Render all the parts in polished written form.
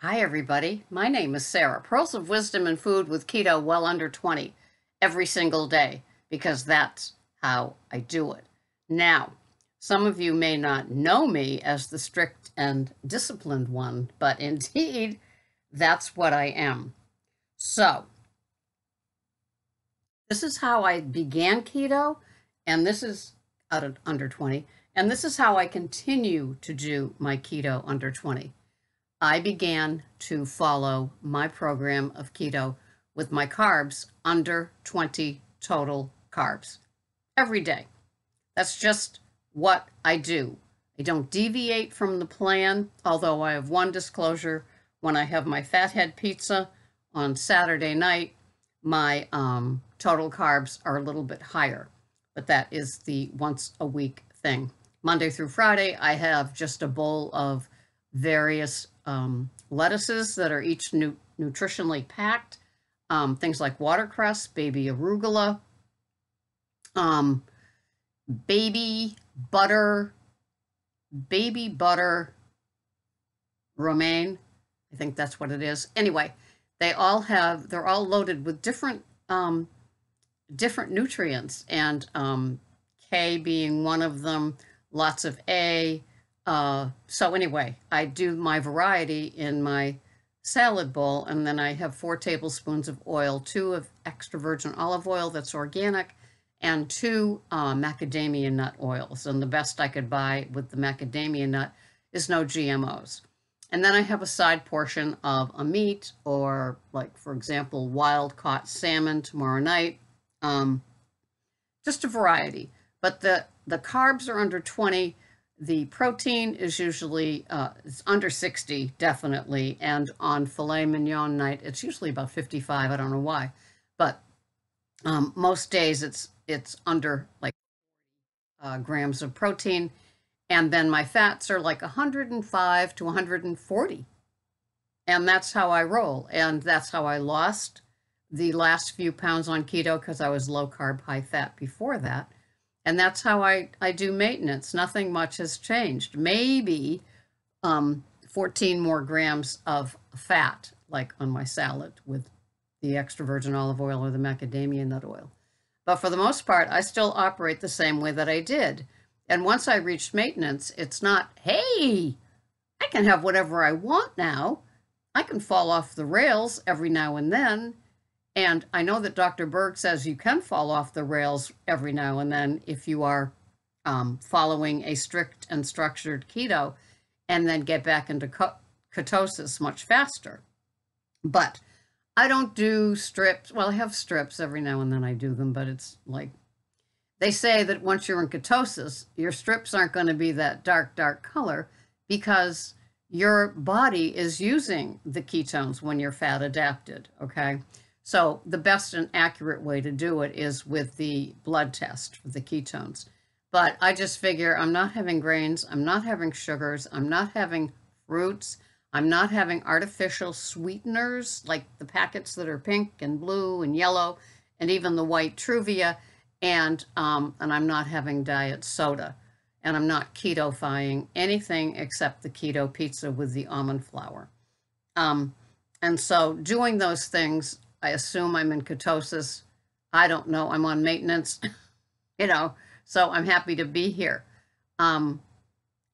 Hi, everybody. My name is Sarah. Pearls of Wisdom and Food with Keto well under 20 every single day because that's how I do it. Now, some of you may not know me as the strict and disciplined one, but indeed, that's what I am. So, this is how I began keto, and this is out of under 20, and this is how I continue to do my keto under 20. I began to follow my program of keto with my carbs under 20 total carbs every day. That's just what I do. I don't deviate from the plan, although I have one disclosure. When I have my fathead pizza on Saturday night, my total carbs are a little bit higher, but that is the once a week thing. Monday through Friday, I have just a bowl of various lettuces that are each nutritionally packed. Things like watercress, baby arugula, baby butter romaine. I think that's what it is. Anyway, they're all loaded with different nutrients, and K being one of them, lots of A. So anyway, I do my variety in my salad bowl, and then I have 4 tablespoons of oil, 2 of extra virgin olive oil that's organic, and 2 macadamia nut oils. And the best I could buy with the macadamia nut is no GMOs. And then I have a side portion of a meat, or like, for example, wild caught salmon tomorrow night. Just a variety. But the carbs are under 20. The protein is usually it's under 60, definitely. And on filet mignon night, it's usually about 55. I don't know why. But most days it's under like grams of protein. And then my fats are like 105 to 140. And that's how I roll. And that's how I lost the last few pounds on keto, because I was low carb, high fat before that. And that's how I do maintenance. Nothing much has changed. Maybe 14 more grams of fat, like on my salad with the extra virgin olive oil or the macadamia nut oil. But for the most part, I still operate the same way that I did. And once I reached maintenance, it's not, hey, I can have whatever I want now. I can fall off the rails every now and then. And I know that Dr. Berg says you can fall off the rails every now and then if you are following a strict and structured keto, and then get back into ketosis much faster. But I don't do strips. Well, I have strips every now and then. I do them, but it's like, they say that once you're in ketosis, your strips aren't going to be that dark color because your body is using the ketones when you're fat adapted, okay? So the best and accurate way to do it is with the blood test for the ketones. But I just figure I'm not having grains, I'm not having sugars, I'm not having fruits, I'm not having artificial sweeteners like the packets that are pink and blue and yellow, and even the white Truvia, and I'm not having diet soda, and I'm not keto-fying anything except the keto pizza with the almond flour. And so doing those things, I assume I'm in ketosis. I don't know. I'm on maintenance, so I'm happy to be here.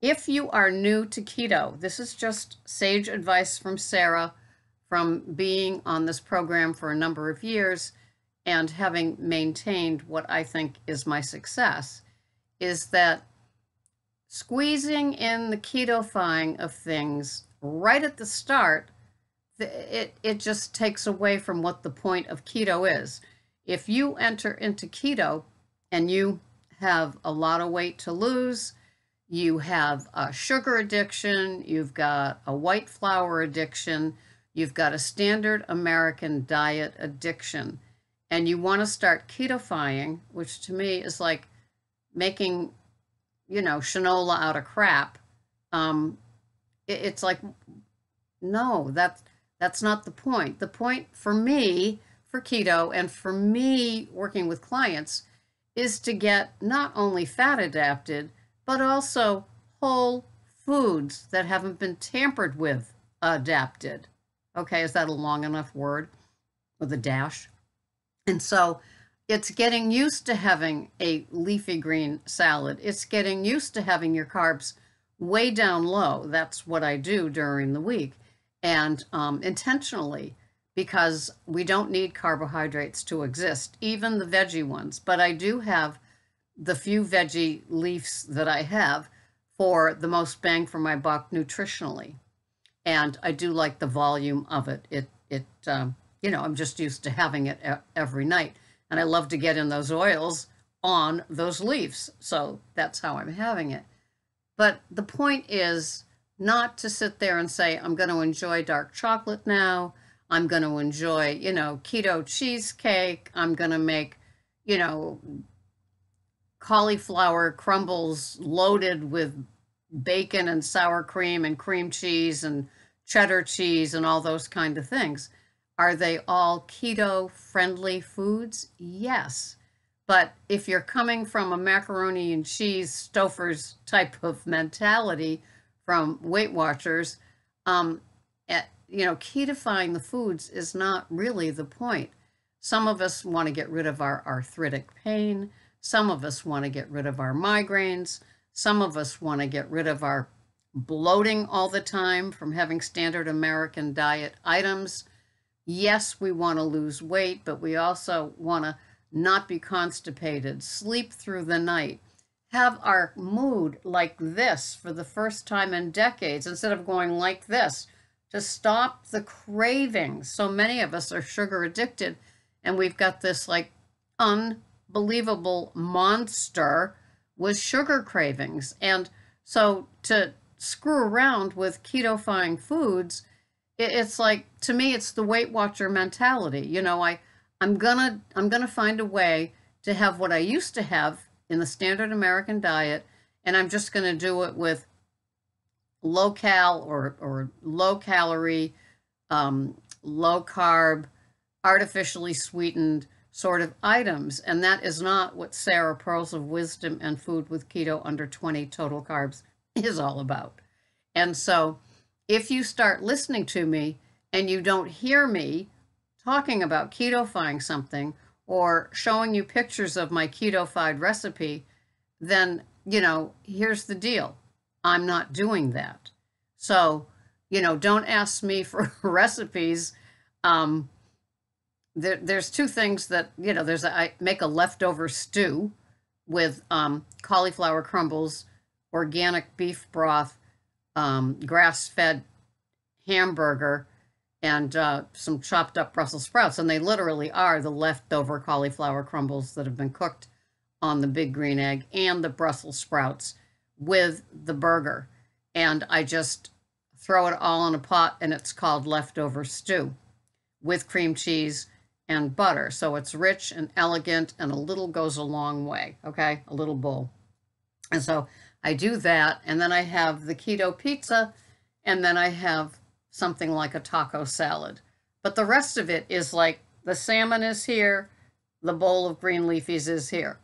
If you are new to keto, this is just sage advice from Sarah, from being on this program for a number of years and having maintained what I think is my success, is that squeezing in the keto-fying of things right at the start, it just takes away from what the point of keto is. If you enter into keto and you have a lot of weight to lose, you have a sugar addiction, you've got a white flour addiction, you've got a standard American diet addiction, and you want to start keto-fying, which to me is like making, shinola out of crap. It's like, no, that's not the point. The point for me, for keto, and for me working with clients is to get not only fat adapted, but also whole foods that haven't been tampered with adapted. Okay, is that a long enough word with a dash? And so it's getting used to having a leafy green salad. It's getting used to having your carbs way down low. That's what I do during the week, and intentionally, because we don't need carbohydrates to exist, even the veggie ones. But I do have the few veggie leaves that I have for the most bang for my buck nutritionally. And I do like the volume of it. I'm just used to having it every night. And I love to get in those oils on those leaves. So that's how I'm having it. But the point is not to sit there and say, I'm going to enjoy dark chocolate now. I'm going to enjoy, keto cheesecake. I'm going to make, cauliflower crumbles loaded with bacon and sour cream and cream cheese and cheddar cheese and all those kind of things. Are they all keto friendly foods? Yes. But if you're coming from a macaroni and cheese Stouffer's type of mentality from Weight Watchers, ketofying the foods is not really the point. Some of us want to get rid of our arthritic pain. Some of us want to get rid of our migraines. Some of us want to get rid of our bloating all the time from having standard American diet items. Yes, we want to lose weight, but we also want to not be constipated, sleep through the night, have our mood like this for the first time in decades instead of going like this, to stop the cravings. So many of us are sugar addicted, and we've got this like unbelievable monster with sugar cravings. And so to screw around with keto-fying foods, it's like, to me, it's the Weight Watcher mentality. I'm gonna find a way to have what I used to have in the standard American diet, and I'm just gonna do it with low cal or low calorie, low carb, artificially sweetened sort of items. And that is not what Sarah Pearls of Wisdom and Food with Keto Under 20 Total Carbs is all about. And so if you start listening to me and you don't hear me talking about keto-fying something or showing you pictures of my keto-fied recipe, then, here's the deal. I'm not doing that. So, don't ask me for recipes. There's two things that, I make a leftover stew with cauliflower crumbles, organic beef broth, grass-fed hamburger, and some chopped up Brussels sprouts. And they literally are the leftover cauliflower crumbles that have been cooked on the big green egg and the Brussels sprouts with the burger. And I just throw it all in a pot, and it's called leftover stew with cream cheese and butter. So it's rich and elegant, and a little goes a long way, okay? A little bowl. And so I do that, and then I have the keto pizza, and then I have something like a taco salad. But the rest of it is like the salmon is here, the bowl of green leafies is here.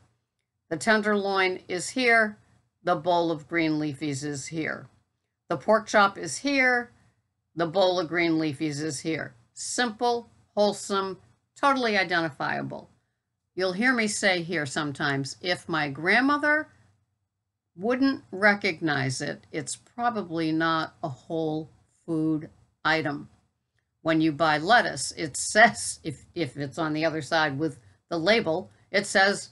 The tenderloin is here, the bowl of green leafies is here. The pork chop is here, the bowl of green leafies is here. Simple, wholesome, totally identifiable. You'll hear me say here sometimes, if my grandmother wouldn't recognize it, it's probably not a whole food item. When you buy lettuce, it says, if it's on the other side with the label, it says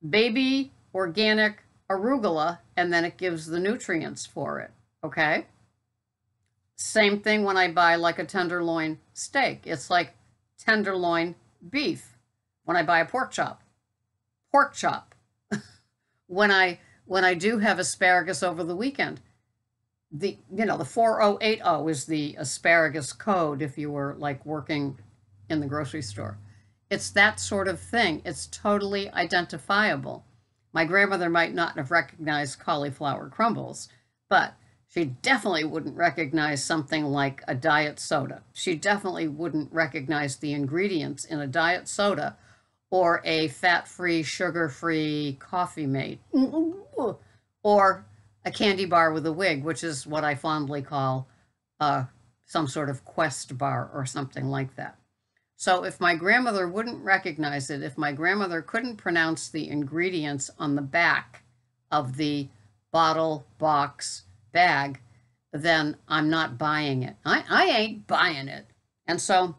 baby organic arugula, and then it gives the nutrients for it, okay? Same thing when I buy like a tenderloin steak. It's like tenderloin beef. When I buy a pork chop. When I do have asparagus over the weekend, the 4080 is the asparagus code if you were like working in the grocery store. It's that sort of thing. It's totally identifiable. My grandmother might not have recognized cauliflower crumbles, but she definitely wouldn't recognize something like a diet soda. She definitely wouldn't recognize the ingredients in a diet soda or a fat-free, sugar-free coffee mate, or a candy bar with a wig, which is what I fondly call a some sort of Quest bar or something like that. So if my grandmother wouldn't recognize it, if my grandmother couldn't pronounce the ingredients on the back of the bottle, box, bag, then I'm not buying it. I ain't buying it. And so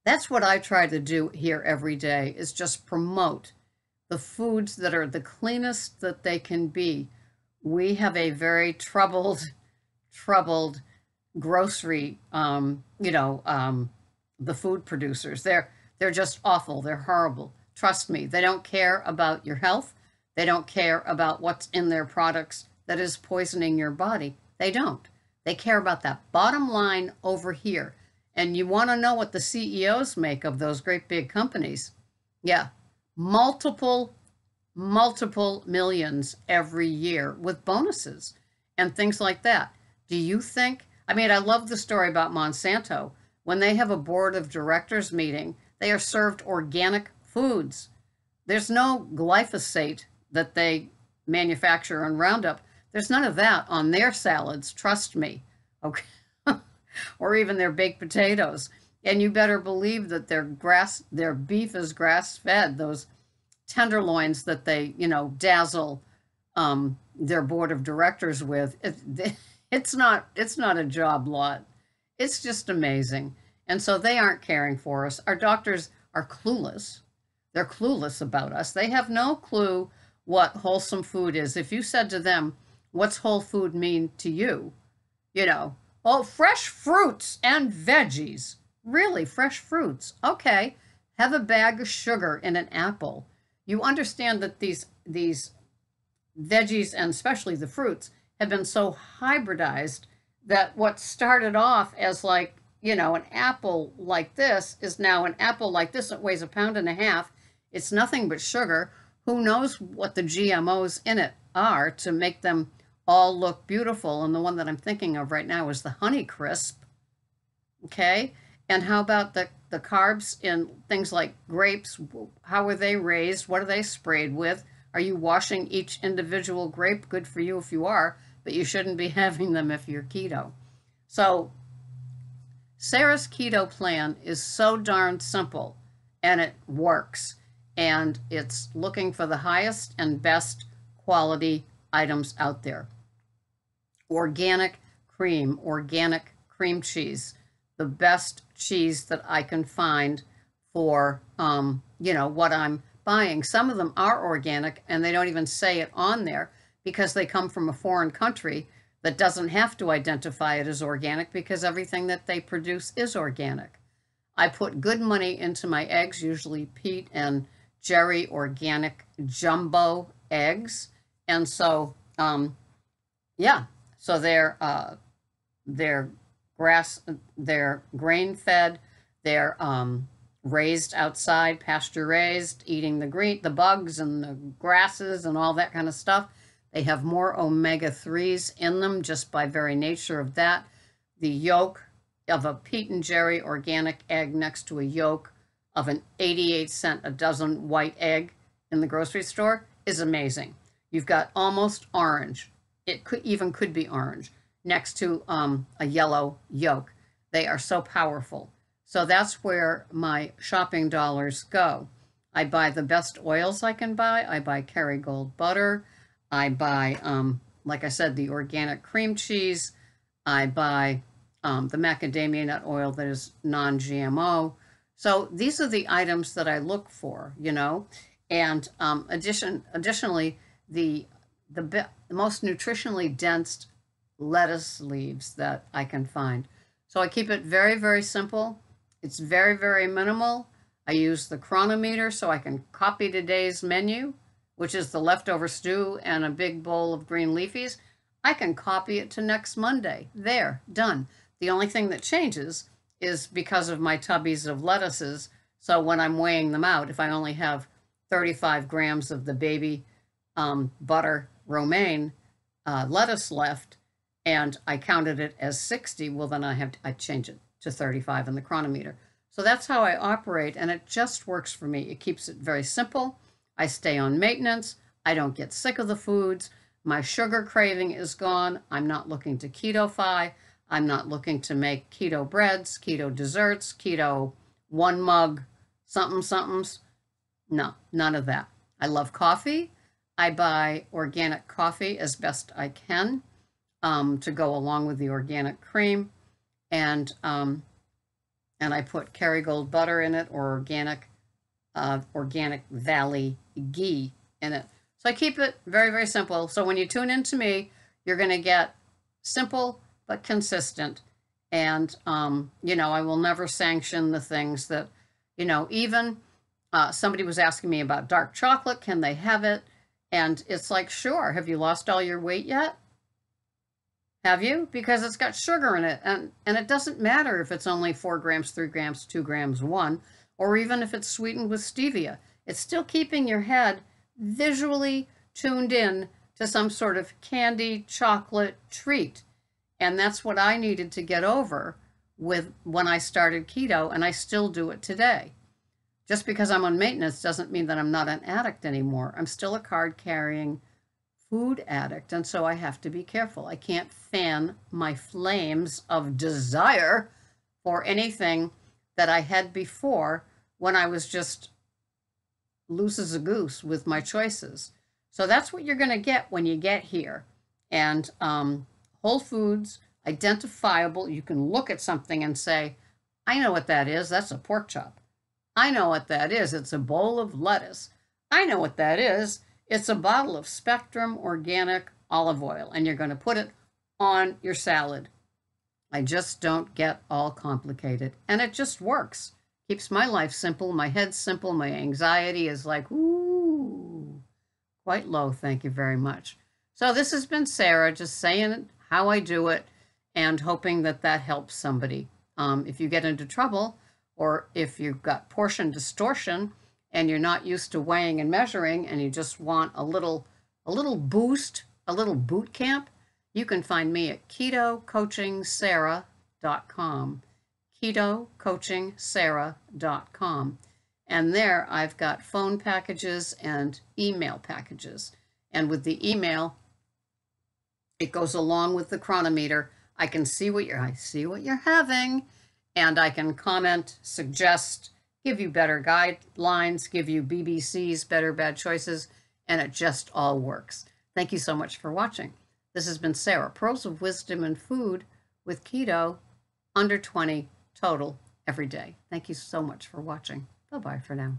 that's what I try to do here every day, is just promote the foods that are the cleanest that they can be. We have a very troubled grocery, the food producers. They're just awful. They're horrible. Trust me, they don't care about your health. They don't care about what's in their products that is poisoning your body. They don't. They care about that bottom line over here. And you want to know what the CEOs make of those great big companies? Yeah, multiple millions every year with bonuses and things like that. Do you think? I mean, I love the story about Monsanto. When they have a board of directors meeting, they are served organic foods. There's no glyphosate that they manufacture on Roundup. There's none of that on their salads, trust me. Okay. Or even their baked potatoes. And you better believe that their beef is grass-fed. Those tenderloins that they, dazzle their board of directors with. It's not a job lot. It's just amazing. And so they aren't caring for us. Our doctors are clueless. They're clueless about us. They have no clue what wholesome food is. If you said to them, what's whole food mean to you? Oh, fresh fruits and veggies. Really, fresh fruits. Okay, have a bag of sugar in an apple. You understand that these veggies, and especially the fruits, have been so hybridized that what started off as like, an apple like this is now an apple like this. It weighs 1.5 pounds. It's nothing but sugar. Who knows what the GMOs in it are to make them all look beautiful. And the one that I'm thinking of right now is the Honey Crisp. Okay. And how about the carbs in things like grapes? How are they raised? What are they sprayed with? Are you washing each individual grape? Good for you if you are, but you shouldn't be having them if you're keto. So Sarah's keto plan is so darn simple, and it works. And it's looking for the highest and best quality items out there. Organic cream cheese, the best cheese that I can find for, what I'm buying. Some of them are organic, and they don't even say it on there because they come from a foreign country that doesn't have to identify it as organic because everything that they produce is organic. I put good money into my eggs, usually Pete and Jerry organic jumbo eggs. And so, so they're grain fed, they're raised outside, pasture raised, eating the bugs and the grasses and all that kind of stuff. They have more omega-3s in them just by very nature of that. The yolk of a Pete and Jerry organic egg next to a yolk of an 88-cent a dozen white egg in the grocery store is amazing. You've got almost orange. It could be orange next to a yellow yolk. They are so powerful. So that's where my shopping dollars go. I buy the best oils I can buy. I buy Kerrygold butter. I buy, like I said, the organic cream cheese. I buy the macadamia nut oil that is non-GMO. So these are the items that I look for, and additionally, the most nutritionally dense lettuce leaves that I can find. So I keep it very, very simple. It's very, very minimal. I use the chronometer so I can copy today's menu, which is the leftover stew and a big bowl of green leafies. I can copy it to next Monday. There, done. The only thing that changes is because of my tubbies of lettuces. So when I'm weighing them out, if I only have 35 grams of the baby butter romaine lettuce left, and I counted it as 60, well, then I change it to 35 in the chronometer. So that's how I operate, and it just works for me. It keeps it very simple. I stay on maintenance. I don't get sick of the foods. My sugar craving is gone. I'm not looking to keto-fy. I'm not looking to make keto breads, keto desserts, keto one mug, something somethings. No, none of that. I love coffee. I buy organic coffee as best I can to go along with the organic cream, and I put Kerrygold butter in it or organic Valley ghee in it. So I keep it very, very simple. So when you tune into me, you're going to get simple but consistent. And, I will never sanction the things that, even somebody was asking me about dark chocolate. Can they have it? And it's like, sure. Have you lost all your weight yet? Have you? Because it's got sugar in it. And it doesn't matter if it's only 4 grams, 3 grams, 2 grams, 1, or even if it's sweetened with stevia. It's still keeping your head visually tuned in to some sort of candy chocolate treat. And that's what I needed to get over with when I started keto, and I still do it today. Just because I'm on maintenance doesn't mean that I'm not an addict anymore. I'm still a card-carrying food addict, and so I have to be careful. I can't fan my flames of desire for anything that I had before when I was just loose as a goose with my choices. So that's what you're going to get when you get here. And Whole Foods, identifiable. You can look at something and say, I know what that is. That's a pork chop. I know what that is. It's a bowl of lettuce. I know what that is. It's a bottle of Spectrum organic olive oil, and you're going to put it on your salad. I just don't get all complicated, and it just works. Keeps my life simple, my head simple, my anxiety is like, ooh, quite low, thank you very much. So this has been Sarah, just saying how I do it and hoping that that helps somebody. If you get into trouble, or if you've got portion distortion and you're not used to weighing and measuring and you just want a little boost, a little boot camp, you can find me at ketocoachingsarah.com. ketocoachingsarah.com. And there I've got phone packages and email packages. And with the email, it goes along with the chronometer. I can see what you're having, and I can comment, suggest, give you better guidelines, give you BBCs, better bad choices, and it just all works. Thank you so much for watching. This has been Sarah, Pearls of Wisdom in Food with Keto, under 20 total every day. Thank you so much for watching. Bye-bye for now.